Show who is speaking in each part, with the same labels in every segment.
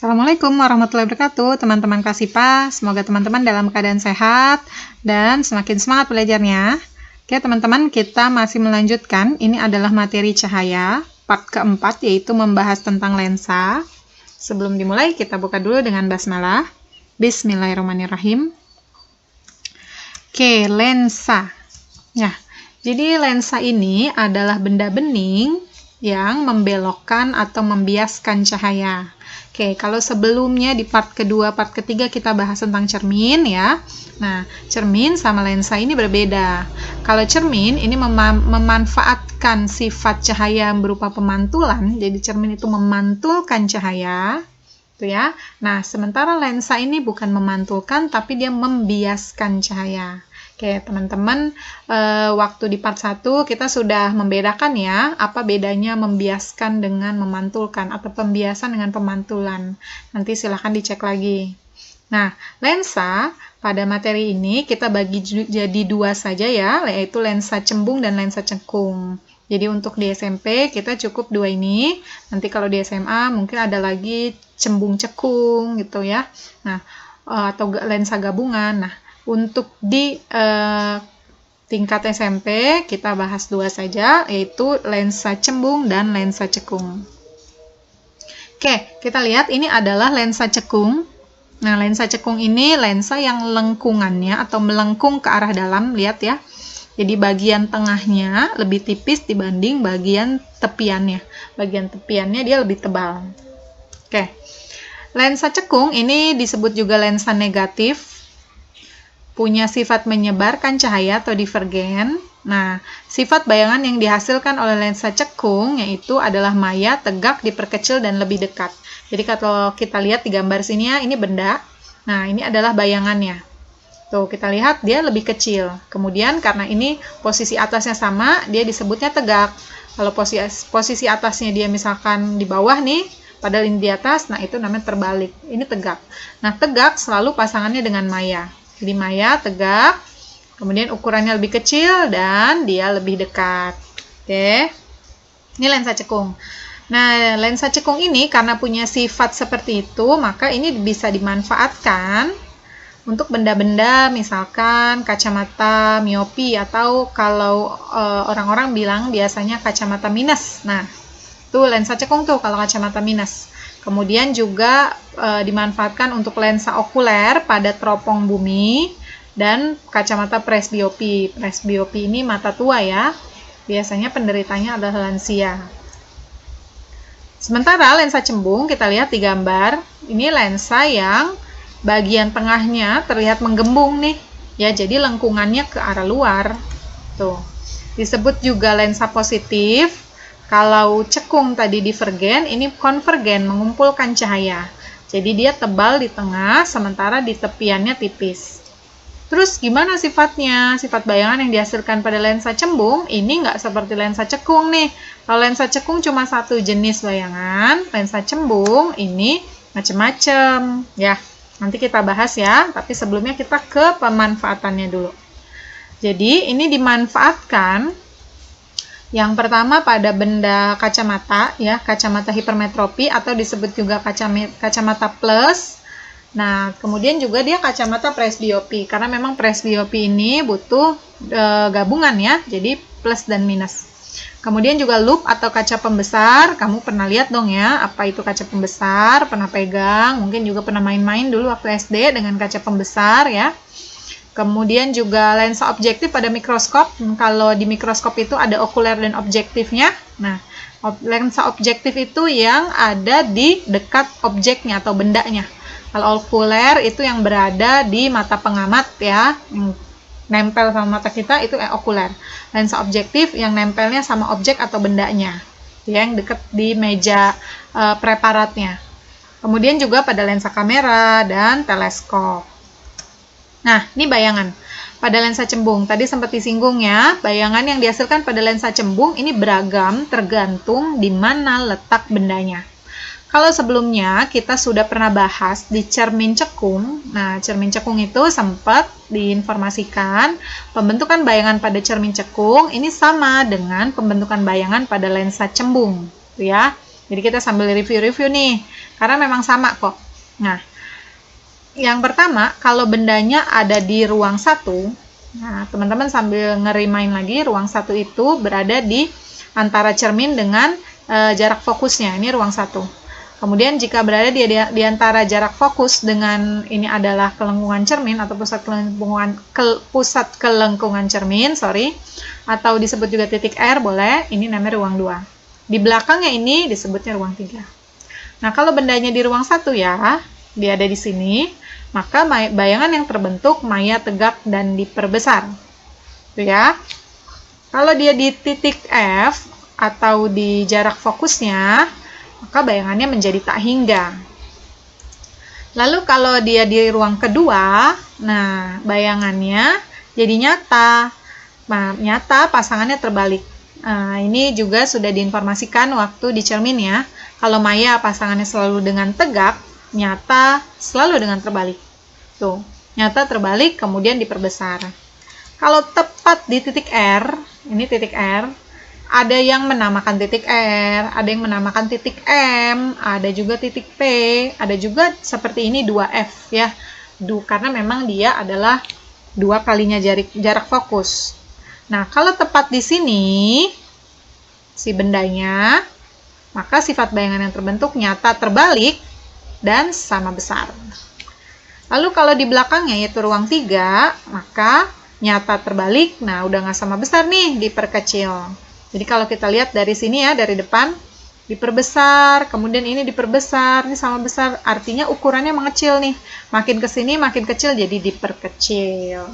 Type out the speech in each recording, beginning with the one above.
Speaker 1: Assalamualaikum warahmatullahi wabarakatuh, teman-teman Kasipa. Semoga teman-teman dalam keadaan sehat dan semakin semangat belajarnya. Oke, teman-teman, kita masih melanjutkan. Ini adalah materi cahaya, part keempat, yaitu membahas tentang lensa. Sebelum dimulai, kita buka dulu dengan basmalah. Bismillahirrahmanirrahim. Oke, lensa. Ya, jadi lensa ini adalah benda bening yang membelokkan atau membiaskan cahaya. Oke, kalau sebelumnya di part kedua, part ketiga kita bahas tentang cermin ya. Nah, cermin sama lensa ini berbeda. Kalau cermin ini memanfaatkan sifat cahaya yang berupa pemantulan, jadi cermin itu memantulkan cahaya, tuh ya. Nah, sementara lensa ini bukan memantulkan, tapi dia membiaskan cahaya. Oke, teman-teman, waktu di part 1 kita sudah membedakan ya, apa bedanya membiaskan dengan memantulkan atau pembiasan dengan pemantulan. Nanti silahkan dicek lagi. Nah, lensa pada materi ini kita bagi jadi dua saja ya, yaitu lensa cembung dan lensa cekung. Jadi untuk di SMP kita cukup dua ini, nanti kalau di SMA mungkin ada lagi cembung cekung gitu ya. Nah, atau lensa gabungan. Nah, untuk di tingkat SMP, kita bahas dua saja, yaitu lensa cembung dan lensa cekung. Oke, kita lihat ini adalah lensa cekung. Nah, lensa cekung ini lensa yang lengkungannya atau melengkung ke arah dalam, lihat ya. Jadi bagian tengahnya lebih tipis dibanding bagian tepiannya. Bagian tepiannya dia lebih tebal. Oke, lensa cekung ini disebut juga lensa negatif. Punya sifat menyebarkan cahaya atau divergen. Nah, sifat bayangan yang dihasilkan oleh lensa cekung yaitu adalah maya, tegak, diperkecil, dan lebih dekat. Jadi kalau kita lihat di gambar sini ya, ini benda. Nah, ini adalah bayangannya. Tuh, kita lihat dia lebih kecil. Kemudian karena ini posisi atasnya sama, dia disebutnya tegak. Kalau posisi atasnya dia misalkan di bawah nih, padahal ini di atas, nah itu namanya terbalik. Ini tegak. Nah, tegak selalu pasangannya dengan maya. Jadi maya tegak, kemudian ukurannya lebih kecil dan dia lebih dekat. Oke, ini lensa cekung. Nah, lensa cekung ini karena punya sifat seperti itu, maka ini bisa dimanfaatkan untuk benda-benda misalkan kacamata miopi atau kalau orang-orang bilang biasanya kacamata minus. Nah, itu lensa cekung tuh kalau kacamata minus. Kemudian juga dimanfaatkan untuk lensa okuler pada teropong bumi dan kacamata presbiopi. Presbiopi ini mata tua ya. Biasanya penderitanya adalah lansia. Sementara lensa cembung kita lihat di gambar. Ini lensa yang bagian tengahnya terlihat menggembung nih. Ya, jadi lengkungannya ke arah luar. Tuh. Disebut juga lensa positif. Kalau cekung tadi divergen, ini konvergen, mengumpulkan cahaya. Jadi dia tebal di tengah, sementara di tepiannya tipis. Terus gimana sifatnya? Sifat bayangan yang dihasilkan pada lensa cembung, ini nggak seperti lensa cekung nih. Kalau lensa cekung cuma satu jenis bayangan, lensa cembung ini macam-macam. Ya, nanti kita bahas ya, tapi sebelumnya kita ke pemanfaatannya dulu. Jadi ini dimanfaatkan yang pertama pada benda kacamata, ya, kacamata hipermetropi atau disebut juga kacamata plus. Nah, kemudian juga dia kacamata presbiopi, karena memang presbiopi ini butuh gabungan ya, jadi plus dan minus. Kemudian juga loop atau kaca pembesar, kamu pernah lihat dong ya, apa itu kaca pembesar, pernah pegang, mungkin juga pernah main-main dulu waktu SD dengan kaca pembesar ya. Kemudian juga lensa objektif pada mikroskop. Kalau di mikroskop itu ada okuler dan objektifnya. Nah, lensa objektif itu yang ada di dekat objeknya atau bendanya. Kalau okuler itu yang berada di mata pengamat ya, yang nempel sama mata kita itu okuler. Lensa objektif yang nempelnya sama objek atau bendanya, yang dekat di meja preparatnya. Kemudian juga pada lensa kamera dan teleskop. Nah, ini bayangan pada lensa cembung. Tadi sempat disinggung ya, bayangan yang dihasilkan pada lensa cembung ini beragam tergantung di mana letak bendanya. Kalau sebelumnya kita sudah pernah bahas di cermin cekung. Nah, cermin cekung itu sempat diinformasikan pembentukan bayangan pada cermin cekung ini sama dengan pembentukan bayangan pada lensa cembung, ya. Jadi kita sambil review-review nih. karena memang sama kok. Nah, yang pertama, kalau bendanya ada di ruang 1, nah, teman-teman sambil ngerimain lagi, ruang 1 itu berada di antara cermin dengan jarak fokusnya. Ini ruang 1. Kemudian jika berada di antara jarak fokus dengan ini adalah kelengkungan cermin atau pusat kelengkungan cermin, atau disebut juga titik R boleh, ini namanya ruang 2. Di belakangnya ini disebutnya ruang 3. Nah, kalau bendanya di ruang 1 ya, dia ada di sini, maka bayangan yang terbentuk maya tegak dan diperbesar. Tuh ya. Kalau dia di titik F atau di jarak fokusnya, maka bayangannya menjadi tak hingga. Lalu kalau dia di ruang kedua, nah bayangannya jadi nyata. Nah, nyata pasangannya terbalik. Nah, ini juga sudah diinformasikan waktu di cermin ya. Kalau maya pasangannya selalu dengan tegak, nyata selalu dengan terbalik. Tuh, nyata terbalik kemudian diperbesar. Kalau tepat di titik R, ini titik R, ada yang menamakan titik R, ada yang menamakan titik M, ada juga titik P, ada juga seperti ini 2F ya. Karena memang dia adalah 2 kalinya jarak fokus. Nah, kalau tepat di sini si bendanya, maka sifat bayangan yang terbentuk nyata terbalik dan sama besar. Lalu kalau di belakangnya yaitu ruang 3, maka nyata terbalik, nah udah nggak sama besar nih, diperkecil. Jadi kalau kita lihat dari sini ya, dari depan, diperbesar, kemudian ini diperbesar, ini sama besar, artinya ukurannya mengecil nih. Makin ke sini makin kecil, jadi diperkecil.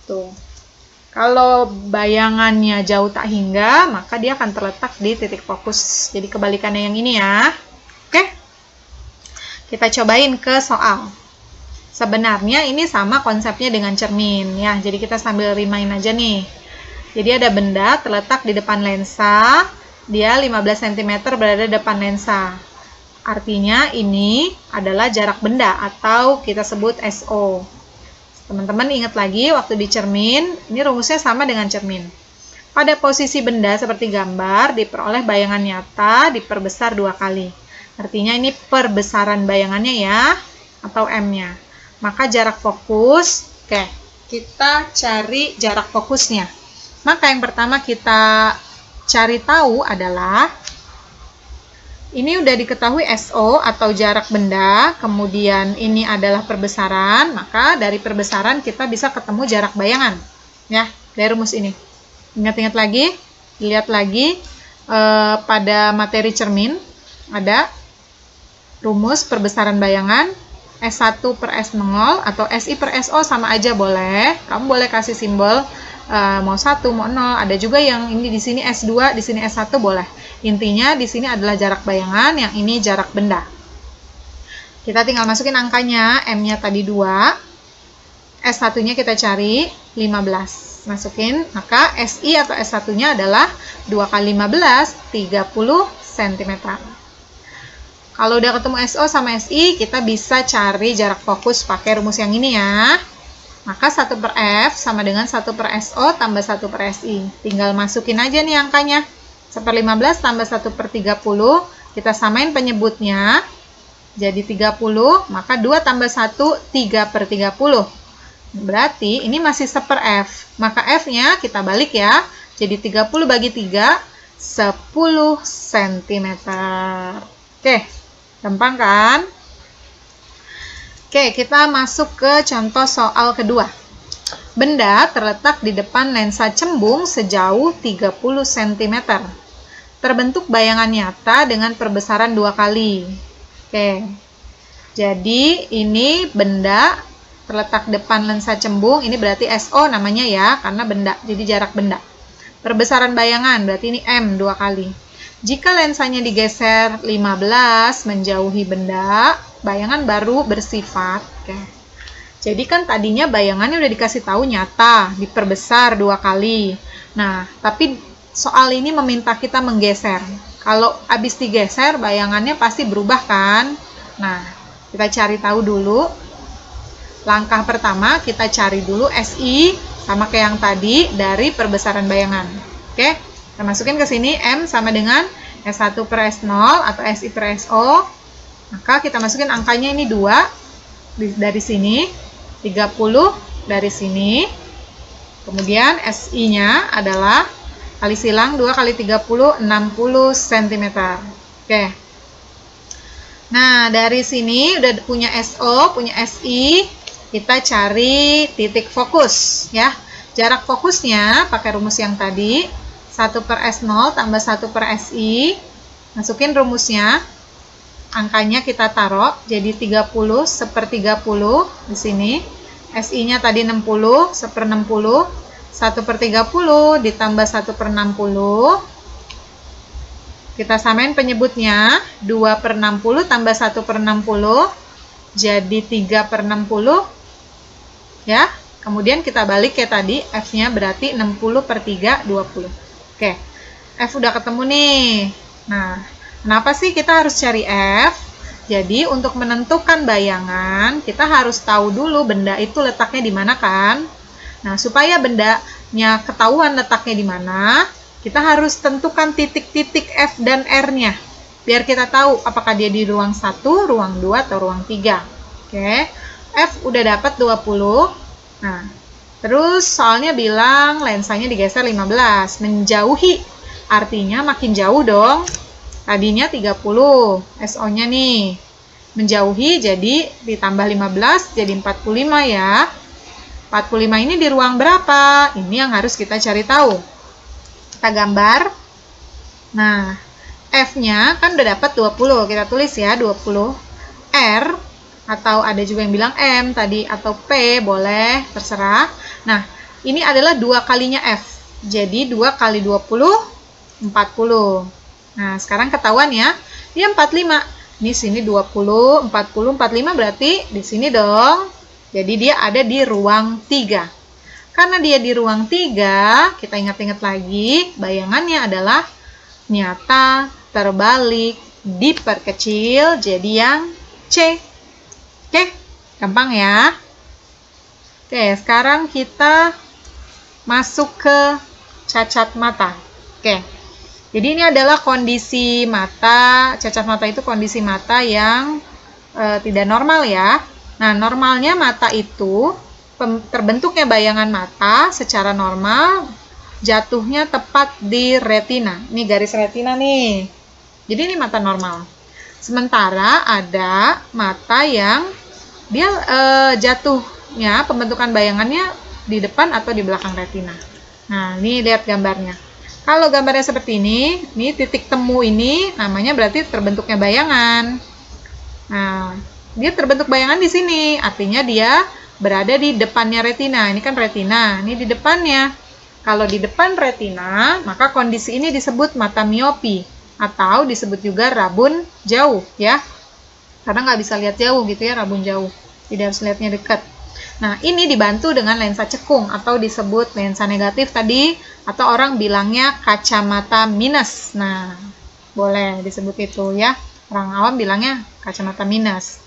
Speaker 1: Tuh. Kalau bayangannya jauh tak hingga, maka dia akan terletak di titik fokus. Jadi kebalikannya yang ini ya. Oke? Kita cobain ke soal. Sebenarnya ini sama konsepnya dengan cermin ya. Jadi kita sambil rimain aja nih. Jadi ada benda terletak di depan lensa. Dia 15 cm berada di depan lensa. Artinya ini adalah jarak benda atau kita sebut SO. Teman-teman ingat lagi waktu di cermin, ini rumusnya sama dengan cermin. Pada posisi benda seperti gambar diperoleh bayangan nyata diperbesar 2 kali. Artinya ini perbesaran bayangannya ya, atau M-nya. Maka jarak fokus, oke, kita cari jarak fokusnya. Maka yang pertama kita cari tahu adalah, ini udah diketahui SO atau jarak benda, kemudian ini adalah perbesaran, maka dari perbesaran kita bisa ketemu jarak bayangan. Ya, dari rumus ini. Ingat-ingat lagi, lihat lagi pada materi cermin, ada rumus perbesaran bayangan S1 per S0 atau SI per SO sama aja boleh. Kamu boleh kasih simbol mau 1, mau 0. Ada juga yang ini di sini S2, di sini S1 boleh. Intinya di sini adalah jarak bayangan, yang ini jarak benda. Kita tinggal masukin angkanya, M-nya tadi 2, S1-nya kita cari 15. Masukin, maka SI atau S1-nya adalah 2 kali 15, 30 cm. Kalau udah ketemu SO sama SI, kita bisa cari jarak fokus pakai rumus yang ini ya. Maka 1 per F sama dengan 1 per SO tambah 1 per SI. Tinggal masukin aja nih angkanya. 1 per 15 tambah 1 per 30. Kita samain penyebutnya. Jadi 30, maka 2 tambah 1, 3 per 30. Berarti ini masih 1 per F. Maka F-nya kita balik ya. Jadi 30 bagi 3, 10 cm. Oke. Gampang kan? Oke, kita masuk ke contoh soal kedua. Benda terletak di depan lensa cembung sejauh 30 cm. Terbentuk bayangan nyata dengan perbesaran 2 kali. Oke. Jadi, ini benda terletak depan lensa cembung, ini berarti SO namanya ya, karena benda, jadi jarak benda. Perbesaran bayangan, berarti ini M 2 kali. Jika lensanya digeser 15 menjauhi benda, bayangan baru bersifat. Oke. Jadi kan tadinya bayangannya udah dikasih tahu nyata, diperbesar 2 kali. Nah, tapi soal ini meminta kita menggeser. Kalau habis digeser, bayangannya pasti berubah kan? Nah, kita cari tahu dulu. Langkah pertama, kita cari dulu SI sama kayak yang tadi dari perbesaran bayangan. Oke. Kita masukin ke sini M sama dengan S1 per S0 atau SI per SO. Maka kita masukin angkanya ini 2 dari sini, 30 dari sini. Kemudian SI-nya adalah kali silang 2 kali 30, 60 cm. Oke. Nah, dari sini udah punya SO, punya SI, kita cari titik fokus ya. Jarak fokusnya pakai rumus yang tadi, 1/S0 tambah 1/SI. Masukin rumusnya. Angkanya kita taruh jadi 30 1/30 di sini. SI-nya tadi 60, 1/60, 1/30 ditambah 1/60. Kita samain penyebutnya, 2/60 tambah 1/60, jadi 3/60. Ya, kemudian kita balik kayak tadi, F-nya berarti 60/3, 20. Oke, F udah ketemu nih. Nah, kenapa sih kita harus cari F? Jadi, untuk menentukan bayangan, kita harus tahu dulu benda itu letaknya di mana kan? Nah, supaya bendanya ketahuan letaknya di mana, kita harus tentukan titik-titik F dan R-nya. Biar kita tahu apakah dia di ruang 1, ruang 2, atau ruang 3. Oke, F udah dapat 20. Nah, terus soalnya bilang lensanya digeser 15, menjauhi. Artinya makin jauh dong. Tadinya 30, SO-nya nih. Menjauhi jadi ditambah 15 jadi 45 ya. 45 ini di ruang berapa? Ini yang harus kita cari tahu. Kita gambar. Nah, F-nya kan udah dapat 20. Kita tulis ya 20. R atau ada juga yang bilang M tadi atau P boleh, terserah. Nah, ini adalah 2 kalinya F. Jadi 2 kali 20 40. Nah, sekarang ketahuan ya, dia 45. Ini sini 20, 40, 45 berarti di sini dong. Jadi dia ada di ruang 3. Karena dia di ruang 3, kita ingat-ingat lagi, bayangannya adalah nyata, terbalik, diperkecil, jadi yang C. Oke, gampang ya. Oke, sekarang kita masuk ke cacat mata. Oke. Jadi ini adalah kondisi mata, cacat mata itu kondisi mata yang tidak normal ya. Nah, normalnya mata itu, terbentuknya bayangan mata secara normal, jatuhnya tepat di retina. Ini garis retina nih. Jadi ini mata normal. Sementara ada mata yang dia jatuhnya, pembentukan bayangannya di depan atau di belakang retina. Nah, ini lihat gambarnya. Kalau gambarnya seperti ini titik temu ini namanya berarti terbentuknya bayangan. Nah, dia terbentuk bayangan di sini, artinya dia berada di depannya retina. Ini kan retina, ini di depannya. Kalau di depan retina, maka kondisi ini disebut mata miopi atau disebut juga rabun jauh ya. Karena nggak bisa lihat jauh gitu ya, rabun jauh. Tidak harus lihatnya dekat. Nah, ini dibantu dengan lensa cekung atau disebut lensa negatif tadi, atau orang bilangnya kacamata minus. Nah, boleh disebut itu ya. Orang awam bilangnya kacamata minus.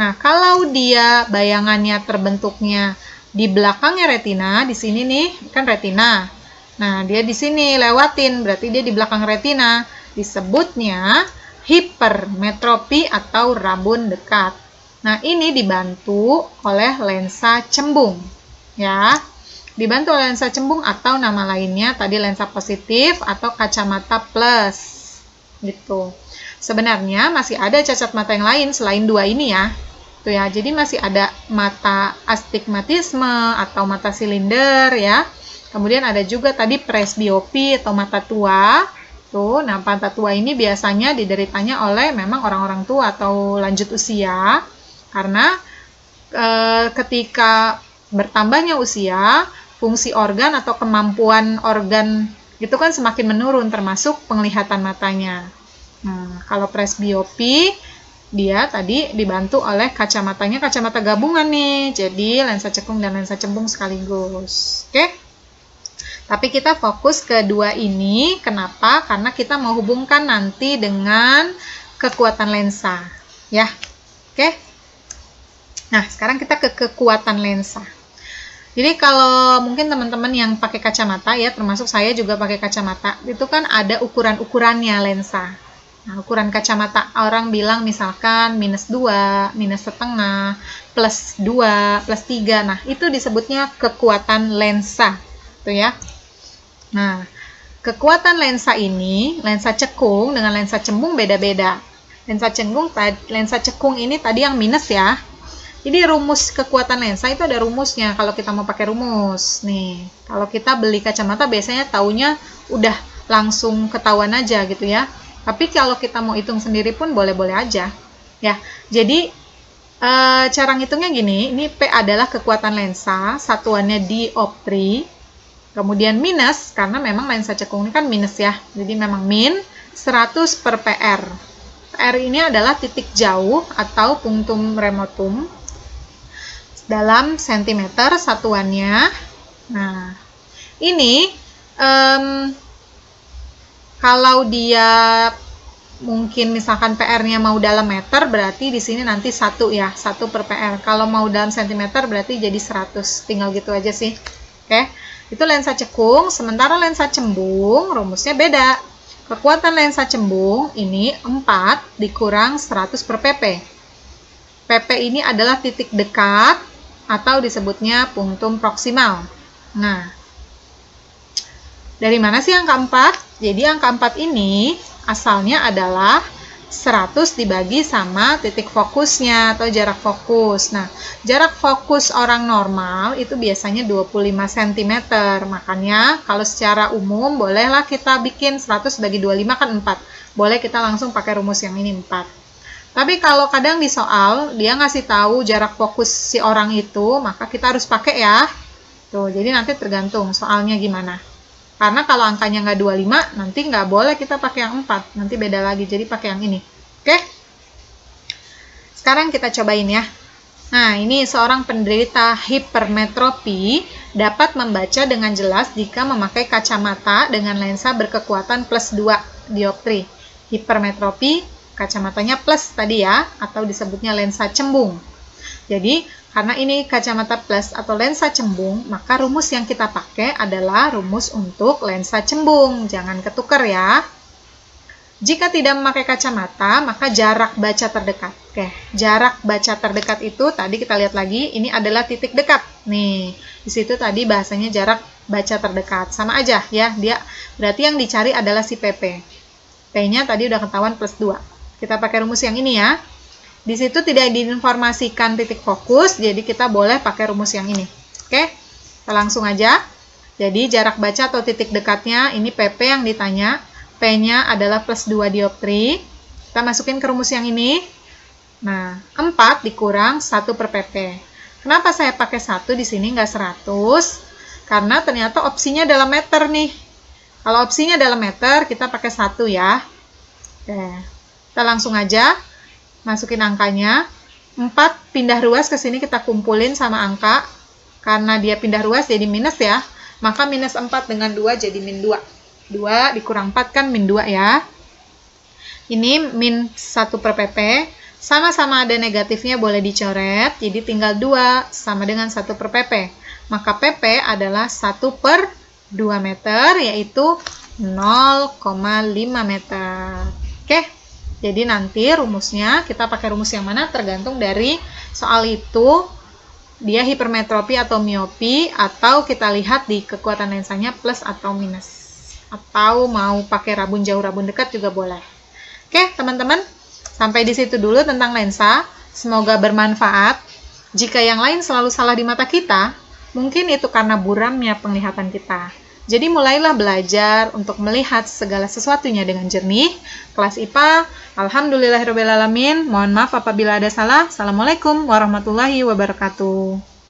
Speaker 1: Nah, kalau dia bayangannya terbentuknya di belakangnya retina, di sini nih, kan retina. Nah, dia di sini lewatin, berarti dia di belakang retina. Disebutnya hipermetropi atau rabun dekat. Nah, ini dibantu oleh lensa cembung, ya. Dibantu oleh lensa cembung atau nama lainnya tadi lensa positif atau kacamata plus, gitu. Sebenarnya masih ada cacat mata yang lain selain 2 ini ya. Tuh ya, jadi masih ada mata astigmatisme atau mata silinder ya. Kemudian ada juga tadi presbiopi atau mata tua. Tuh, nah mata tua ini biasanya dideritanya oleh memang orang-orang tua atau lanjut usia. Karena ketika bertambahnya usia, fungsi organ atau kemampuan organ itu kan semakin menurun, termasuk penglihatan matanya. Nah, kalau presbiopi, dia tadi dibantu oleh kacamatanya, kacamata gabungan nih. Jadi lensa cekung dan lensa cembung sekaligus. Oke? Tapi kita fokus ke 2 ini. Kenapa? Karena kita mau hubungkan nanti dengan kekuatan lensa. Ya, oke? Nah, sekarang kita ke kekuatan lensa. Jadi kalau mungkin teman-teman yang pakai kacamata ya, termasuk saya juga pakai kacamata, itu kan ada ukuran-ukurannya lensa. Nah, ukuran kacamata orang bilang misalkan -2, -1/2, +2, +3. Nah, itu disebutnya kekuatan lensa. Tuh ya. Nah, kekuatan lensa ini, lensa cekung dengan lensa cembung beda-beda. Lensa cekung ini tadi yang minus ya. Jadi rumus kekuatan lensa itu ada rumusnya kalau kita mau pakai rumus. Nih, kalau kita beli kacamata biasanya taunya udah langsung ketahuan aja gitu ya. Tapi kalau kita mau hitung sendiri pun boleh-boleh aja. Ya, jadi cara ngitungnya gini, ini P adalah kekuatan lensa, satuannya dioptri. Kemudian minus, karena memang lensa cekung ini kan minus ya. Jadi memang min 100 per PR. PR ini adalah titik jauh atau punctum remotum. Dalam sentimeter satuannya. Nah, ini kalau dia mungkin misalkan PR-nya mau dalam meter, berarti di sini nanti 1 ya, 1 per PR. Kalau mau dalam sentimeter berarti jadi 100. Tinggal gitu aja sih. Oke. Itu lensa cekung, sementara lensa cembung rumusnya beda. Kekuatan lensa cembung ini 4 dikurang 100 per pp. pp ini adalah titik dekat atau disebutnya punctum proksimal. Nah, dari mana sih angka 4? Jadi angka 4 ini asalnya adalah 100 dibagi sama titik fokusnya atau jarak fokus. Nah, jarak fokus orang normal itu biasanya 25 cm. Makanya kalau secara umum bolehlah kita bikin 100 bagi 25 kan 4. Boleh kita langsung pakai rumus yang ini 4. Tapi kalau kadang di soal dia ngasih tahu jarak fokus si orang itu, maka kita harus pakai ya. Tuh, jadi nanti tergantung soalnya gimana. Karena kalau angkanya nggak 25, nanti nggak boleh kita pakai yang 4. Nanti beda lagi, jadi pakai yang ini. Oke? Sekarang kita cobain ya. Nah, ini seorang penderita hipermetropi dapat membaca dengan jelas jika memakai kacamata dengan lensa berkekuatan +2 dioptri. Hipermetropi, kacamatanya plus tadi ya, atau disebutnya lensa cembung. Jadi, karena ini kacamata plus atau lensa cembung, maka rumus yang kita pakai adalah rumus untuk lensa cembung. Jangan ketukar ya. Jika tidak memakai kacamata, maka jarak baca terdekat. Oke, jarak baca terdekat itu tadi kita lihat lagi, ini adalah titik dekat. Nih, di situ tadi bahasanya jarak baca terdekat. Sama aja ya, dia berarti yang dicari adalah si PP. P-nya tadi udah ketahuan +2. Kita pakai rumus yang ini ya. Di situ tidak diinformasikan titik fokus, jadi kita boleh pakai rumus yang ini. Oke, kita langsung aja. Jadi jarak baca atau titik dekatnya, ini PP yang ditanya. P-nya adalah +2 dioptri. Kita masukin ke rumus yang ini. Nah, 4 dikurang 1 per PP. Kenapa saya pakai 1 di sini nggak 100? Karena ternyata opsinya dalam meter nih. Kalau opsinya dalam meter, kita pakai 1 ya. Oke, kita langsung aja. Masukin angkanya, 4 pindah ruas ke sini kita kumpulin sama angka, karena dia pindah ruas jadi minus ya, maka minus 4 dengan 2 jadi min 2. 2 dikurang 4 kan min 2 ya. Ini min 1 per pp, sama-sama ada negatifnya boleh dicoret, jadi tinggal 2 sama dengan 1 per pp. Maka pp adalah 1 per 2 meter, yaitu 0,5 meter. Oke. Jadi nanti rumusnya kita pakai rumus yang mana tergantung dari soal itu dia hipermetropi atau miopi, atau kita lihat di kekuatan lensanya plus atau minus. Atau mau pakai rabun jauh rabun dekat juga boleh. Oke, teman-teman, sampai di situ dulu tentang lensa. Semoga bermanfaat. Jika yang lain selalu salah di mata kita, mungkin itu karena buramnya penglihatan kita. Jadi mulailah belajar untuk melihat segala sesuatunya dengan jernih. Kelas IPA, alhamdulillahirrabbilalamin. Mohon maaf apabila ada salah. Assalamualaikum warahmatullahi wabarakatuh.